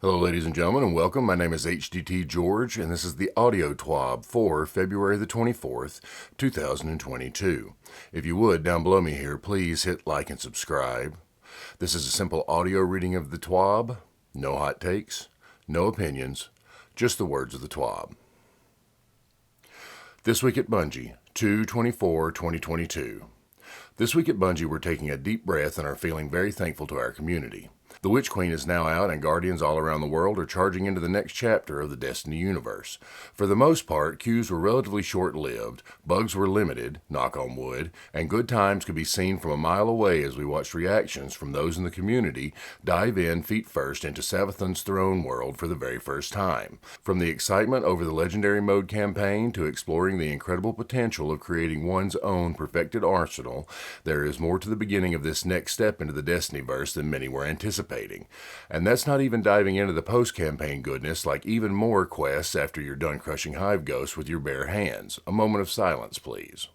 Hello ladies and gentlemen and welcome. My name is HDTGeorge and this is the audio TWAB for February the 24th, 2022. If you would, down below me here, please hit like and subscribe. This is a simple audio reading of the TWAB. No hot takes, no opinions, just the words of the TWAB. This week at Bungie, 2/24/2022. This week at Bungie, we're taking a deep breath and are feeling very thankful to our community. The Witch Queen is now out, and Guardians all around the world are charging into the next chapter of the Destiny universe. For the most part, queues were relatively short-lived, bugs were limited, knock on wood, and good times could be seen from a mile away as we watched reactions from those in the community dive in feet first into Savathun's throne world for the very first time. From the excitement over the Legendary Mode campaign to exploring the incredible potential of creating one's own perfected arsenal, there is more to the beginning of this next step into the Destinyverse than many were anticipating. And that's not even diving into the post-campaign goodness like even more quests after you're done crushing hive ghosts with your bare hands. A moment of silence, please.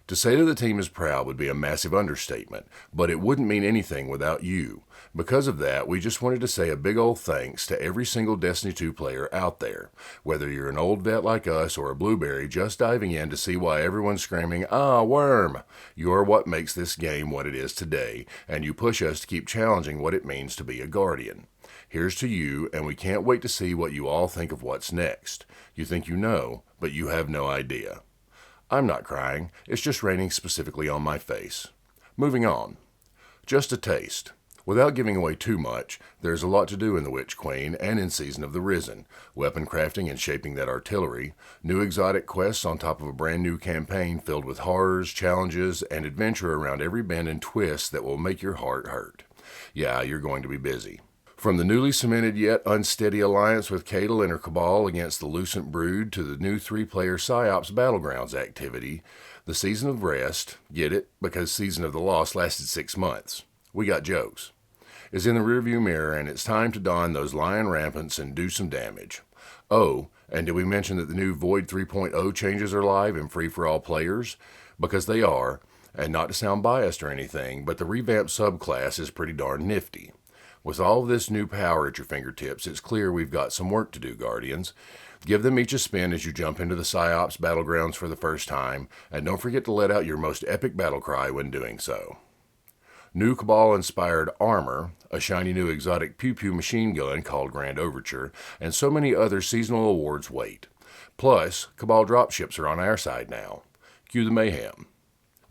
To say that the team is proud would be a massive understatement, but it wouldn't mean anything without you. Because of that, we just wanted to say a big old thanks to every single Destiny 2 player out there. Whether you're an old vet like us or a blueberry just diving in to see why everyone's screaming, "Ah, worm!" You are what makes this game what it is today, and you push us to keep challenging what it means to be a Guardian. Here's to you, and we can't wait to see what you all think of what's next. You think you know, but you have no idea. I'm not crying, it's just raining specifically on my face. Moving on. Just a taste. Without giving away too much, there's a lot to do in the Witch Queen and in Season of the Risen. Weapon crafting and shaping that artillery, new exotic quests on top of a brand new campaign filled with horrors, challenges, and adventure around every bend and twist that will make your heart hurt. Yeah, you're going to be busy. From the newly cemented yet unsteady alliance with Cadal and her cabal against the Lucent Brood to the new 3-player PsyOps Battlegrounds activity, the Season of Rest, get it, because Season of the Lost lasted 6 months. We got jokes. Is in the rearview mirror, and it's time to don those lion rampants and do some damage. Oh, and did we mention that the new Void 3.0 changes are live and free for all players? Because they are, and not to sound biased or anything, but the revamped subclass is pretty darn nifty. With all of this new power at your fingertips, it's clear we've got some work to do, Guardians. Give them each a spin as you jump into the PsyOps Battlegrounds for the first time, and don't forget to let out your most epic battle cry when doing so. New Cabal-inspired armor, a shiny new exotic pew-pew machine gun called Grand Overture, and so many other seasonal awards wait. Plus, Cabal dropships are on our side now. Cue the mayhem.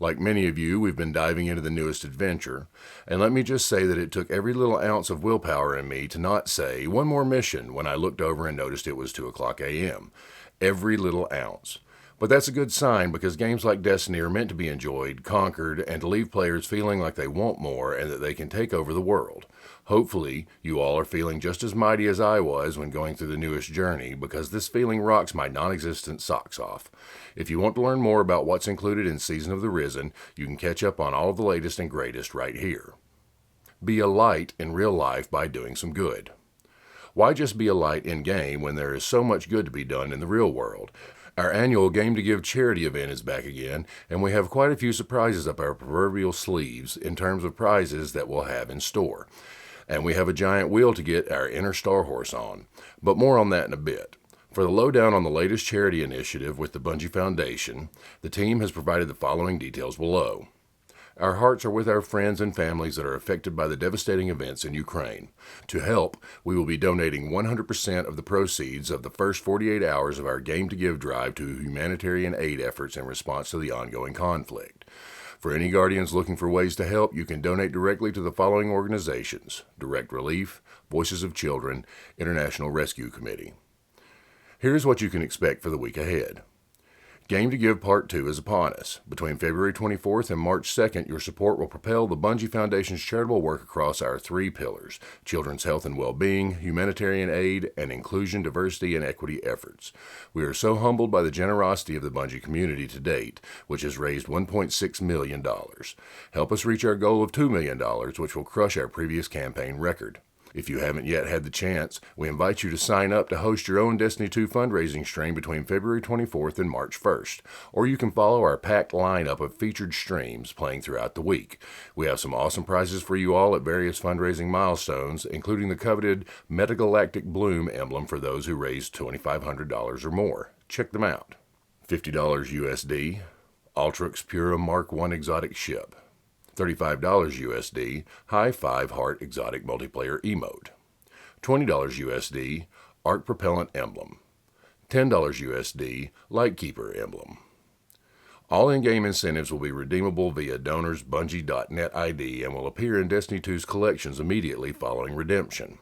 Like many of you, we've been diving into the newest adventure, and let me just say that it took every little ounce of willpower in me to not say, "One more mission," when I looked over and noticed it was 2:00 a.m. Every little ounce. But that's a good sign because games like Destiny are meant to be enjoyed, conquered, and to leave players feeling like they want more and that they can take over the world. Hopefully, you all are feeling just as mighty as I was when going through the newest journey, because this feeling rocks my non-existent socks off. If you want to learn more about what's included in Season of the Risen, you can catch up on all of the latest and greatest right here. Be a light in real life by doing some good. Why just be a light in-game when there is so much good to be done in the real world? Our annual Game to Give charity event is back again, and we have quite a few surprises up our proverbial sleeves in terms of prizes that we'll have in store. And we have a giant wheel to get our inner Star Horse on. But more on that in a bit. For the lowdown on the latest charity initiative with the Bungie Foundation, the team has provided the following details below. Our hearts are with our friends and families that are affected by the devastating events in Ukraine. To help, we will be donating 100% of the proceeds of the first 48 hours of our Game to Give drive to humanitarian aid efforts in response to the ongoing conflict. For any Guardians looking for ways to help, you can donate directly to the following organizations: Direct Relief, Voices of Children, International Rescue Committee. Here's what you can expect for the week ahead. Game to Give Part 2 is upon us. Between February 24th and March 2nd, your support will propel the Bungie Foundation's charitable work across our 3 pillars: children's health and well-being, humanitarian aid, and inclusion, diversity, and equity efforts. We are so humbled by the generosity of the Bungie community to date, which has raised $1.6 million. Help us reach our goal of $2 million, which will crush our previous campaign record. If you haven't yet had the chance, we invite you to sign up to host your own Destiny 2 fundraising stream between February 24th and March 1st, or you can follow our packed lineup of featured streams playing throughout the week. We have some awesome prizes for you all at various fundraising milestones, including the coveted Metagalactic Bloom emblem for those who raise $2,500 or more. Check them out. $50 USD, Ultrix Pura Mark I exotic ship. $35 USD, High 5 Heart exotic multiplayer emote. $20 USD, Arc Propellant emblem. $10 USD, Lightkeeper emblem. All in-game incentives will be redeemable via Donors Bungie.net ID and will appear in Destiny 2's collections immediately following redemption.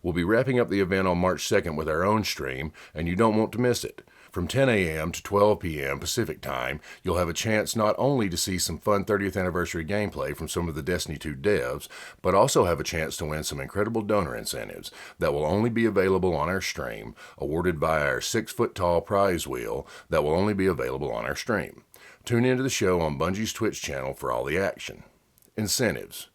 We'll be wrapping up the event on March 2nd with our own stream, and you don't want to miss it. From 10 a.m. to 12 p.m. Pacific Time, you'll have a chance not only to see some fun 30th anniversary gameplay from some of the Destiny 2 devs, but also have a chance to win some incredible donor incentives that will only be available on our stream, awarded by our 6-foot-tall prize wheel that will only be available on our stream. Tune into the show on Bungie's Twitch channel for all the action. Incentives: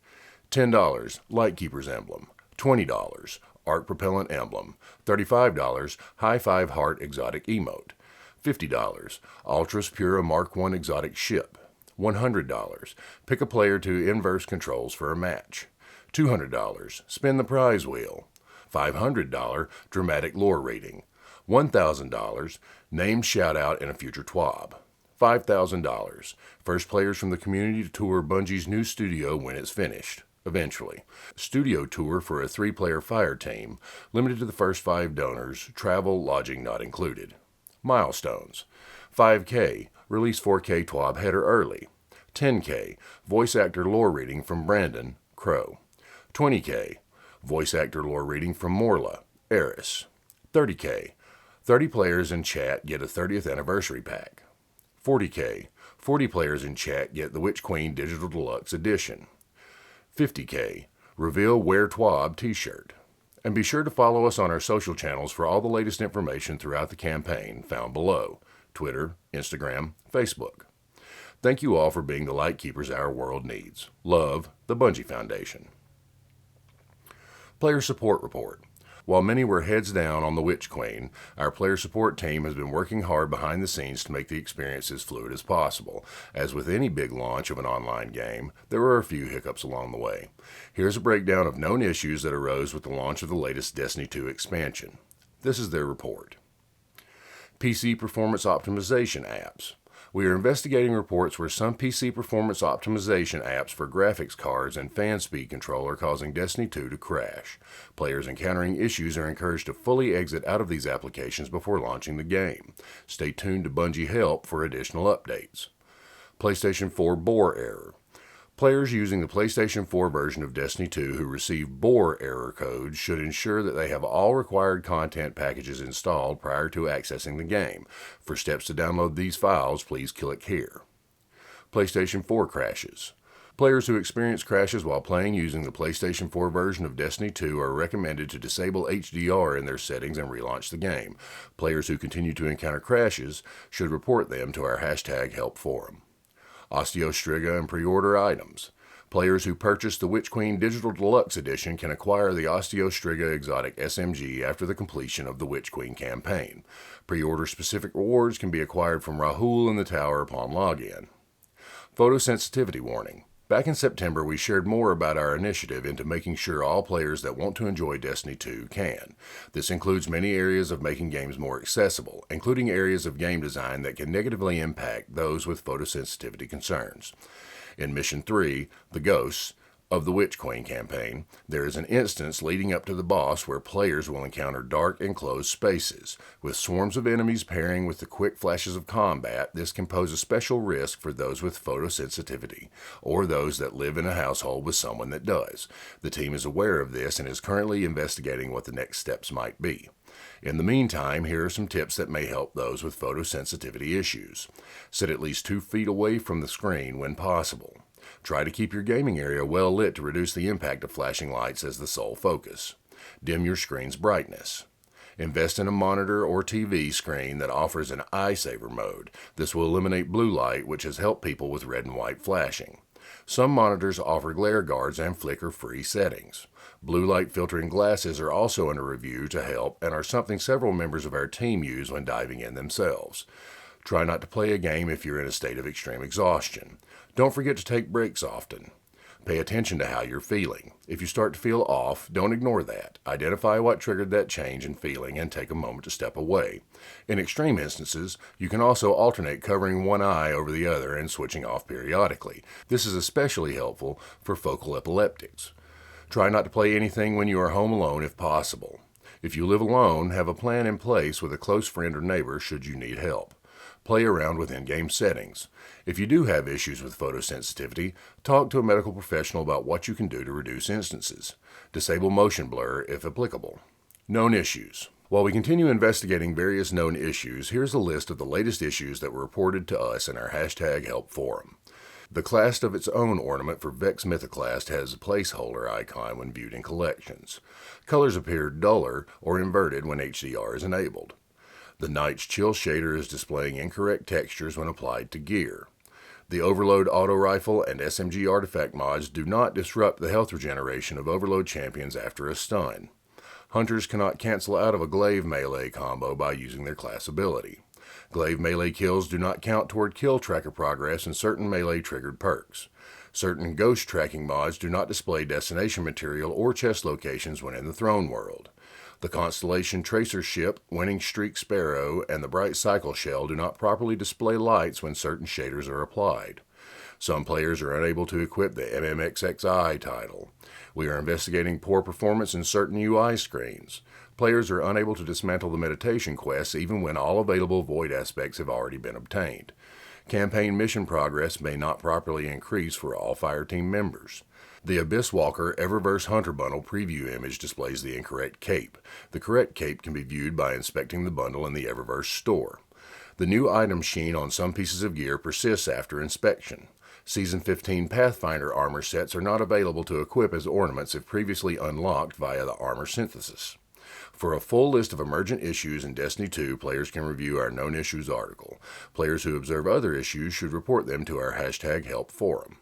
$10, Lightkeeper's emblem. $20, Arc Propellant emblem. $35, High 5 Heart exotic emote. $50, Ultras Pura Mark I exotic ship. $100, pick a player to inverse controls for a match. $200, spin the prize wheel. $500, dramatic lore reading. $1,000, named shout-out in a future TWAB. $5,000, first players from the community to tour Bungie's new studio when it's finished. Eventually. Studio tour for a 3-player fire team, limited to the first 5 donors, travel, lodging not included. Milestones: $5K, release 4K TWAB header early. $10K, voice actor lore reading from Brandon, Crow. $20K, voice actor lore reading from Morla, Eris. $30K, 30 players in chat get a 30th anniversary pack. $40K, 40 players in chat get the Witch Queen Digital Deluxe Edition. $50K, reveal Wear TWAB t-shirt. And be sure to follow us on our social channels for all the latest information throughout the campaign found below: Twitter, Instagram, Facebook. Thank you all for being the light keepers our world needs. Love, the Bungie Foundation. Player Support Report. While many were heads down on the Witch Queen, our player support team has been working hard behind the scenes to make the experience as fluid as possible. As with any big launch of an online game, there were a few hiccups along the way. Here's a breakdown of known issues that arose with the launch of the latest Destiny 2 expansion. This is their report. PC performance optimization apps. We are investigating reports where some PC performance optimization apps for graphics cards and fan speed control are causing Destiny 2 to crash. Players encountering issues are encouraged to fully exit out of these applications before launching the game. Stay tuned to Bungie Help for additional updates. PlayStation 4 Boar error. Players using the PlayStation 4 version of Destiny 2 who receive Boar error codes should ensure that they have all required content packages installed prior to accessing the game. For steps to download these files, please click here. PlayStation 4 crashes. Players who experience crashes while playing using the PlayStation 4 version of Destiny 2 are recommended to disable HDR in their settings and relaunch the game. Players who continue to encounter crashes should report them to our #help forum. Osteostriga and pre-order items. Players who purchase the Witch Queen Digital Deluxe Edition can acquire the Osteostriga Exotic SMG after the completion of the Witch Queen campaign. Pre-order specific rewards can be acquired from Rahul in the tower upon login. Photosensitivity warning. Back in September, we shared more about our initiative into making sure all players that want to enjoy Destiny 2 can. This includes many areas of making games more accessible, including areas of game design that can negatively impact those with photosensitivity concerns. In Mission 3, The Ghosts of the Witch Queen campaign, there is an instance leading up to the boss where players will encounter dark enclosed spaces. With swarms of enemies pairing with the quick flashes of combat, this can pose a special risk for those with photosensitivity, or those that live in a household with someone that does. The team is aware of this and is currently investigating what the next steps might be. In the meantime, here are some tips that may help those with photosensitivity issues. Sit at least 2 feet away from the screen when possible. Try to keep your gaming area well lit to reduce the impact of flashing lights as the sole focus. Dim your screen's brightness. Invest in a monitor or TV screen that offers an eye saver mode. This will eliminate blue light, which has helped people with red and white flashing. Some monitors offer glare guards and flicker-free settings. Blue light filtering glasses are also under review to help and are something several members of our team use when diving in themselves. Try not to play a game if you're in a state of extreme exhaustion. Don't forget to take breaks often. Pay attention to how you're feeling. If you start to feel off, don't ignore that. Identify what triggered that change in feeling and take a moment to step away. In extreme instances, you can also alternate covering one eye over the other and switching off periodically. This is especially helpful for focal epileptics. Try not to play anything when you are home alone if possible. If you live alone, have a plan in place with a close friend or neighbor should you need help. Play around with in-game settings. If you do have issues with photosensitivity, talk to a medical professional about what you can do to reduce instances. Disable motion blur if applicable. Known issues. While we continue investigating various known issues, here's a list of the latest issues that were reported to us in our #help forum. The clast of its own ornament for Vex Mythoclast has a placeholder icon when viewed in collections. Colors appear duller or inverted when HDR is enabled. The Night's Chill shader is displaying incorrect textures when applied to gear. The Overload Auto Rifle and SMG artifact mods do not disrupt the health regeneration of Overload champions after a stun. Hunters cannot cancel out of a glaive melee combo by using their class ability. Glaive melee kills do not count toward kill tracker progress in certain melee triggered perks. Certain ghost tracking mods do not display destination material or chest locations when in the throne world. The Constellation Tracer Ship, Winning Streak Sparrow, and the Bright Cycle Shell do not properly display lights when certain shaders are applied. Some players are unable to equip the MMXXI title. We are investigating poor performance in certain UI screens. Players are unable to dismantle the meditation quests even when all available void aspects have already been obtained. Campaign mission progress may not properly increase for all Fireteam members. The Abyss Walker Eververse Hunter Bundle preview image displays the incorrect cape. The correct cape can be viewed by inspecting the bundle in the Eververse store. The new item sheen on some pieces of gear persists after inspection. Season 15 Pathfinder armor sets are not available to equip as ornaments if previously unlocked via the armor synthesis. For a full list of emergent issues in Destiny 2, players can review our Known Issues article. Players who observe other issues should report them to our #help forum.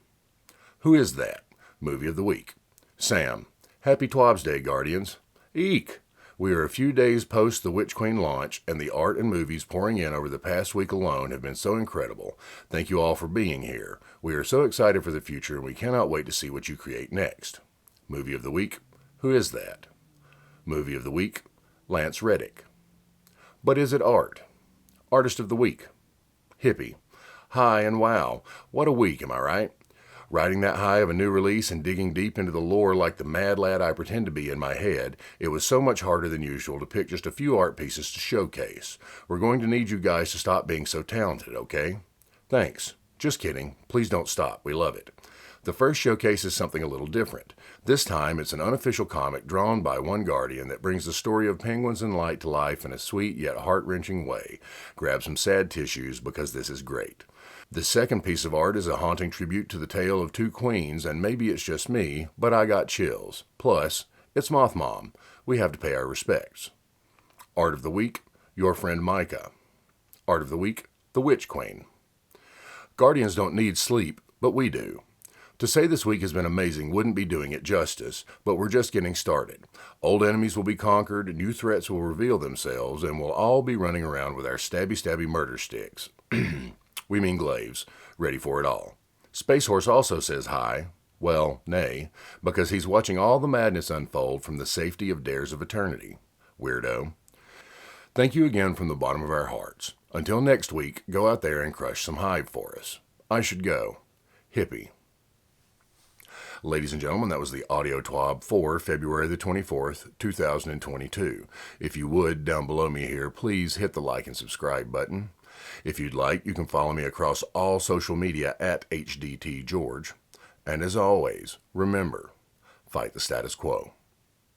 Who is that? Movie of the Week. Sam. Happy TWAB's Day, Guardians. Eek! We are a few days post the Witch Queen launch, and the art and movies pouring in over the past week alone have been so incredible. Thank you all for being here. We are so excited for the future, and we cannot wait to see what you create next. Movie of the Week. Who is that? Movie of the Week. Lance Reddick. But is it art? Artist of the Week. Hippie. Hi and wow. What a week, am I right? Riding that high of a new release and digging deep into the lore like the mad lad I pretend to be in my head, it was so much harder than usual to pick just a few art pieces to showcase. We're going to need you guys to stop being so talented, okay? Thanks. Just kidding. Please don't stop. We love it. The first showcase is something a little different. This time, it's an unofficial comic drawn by one Guardian that brings the story of penguins and light to life in a sweet yet heart-wrenching way. Grab some sad tissues because this is great. The second piece of art is a haunting tribute to the tale of two queens, and maybe it's just me, but I got chills. Plus, it's Moth Mom. We have to pay our respects. Art of the Week, Your Friend Micah. Art of the Week, The Witch Queen. Guardians don't need sleep, but we do. To say this week has been amazing wouldn't be doing it justice, but we're just getting started. Old enemies will be conquered, new threats will reveal themselves, and we'll all be running around with our stabby murder sticks. We mean glaives, ready for it all. Space Horse also says hi, well, nay, because he's watching all the madness unfold from the safety of Dares of Eternity. Weirdo. Thank you again from the bottom of our hearts. Until next week, go out there and crush some hive for us. I should go. Hippie. Ladies and gentlemen, that was the audio TWAB for February the 24th, 2022. If you would, down below me here, please hit the like and subscribe button. If you'd like, you can follow me across all social media at HDTGeorge. And as always, remember, fight the status quo.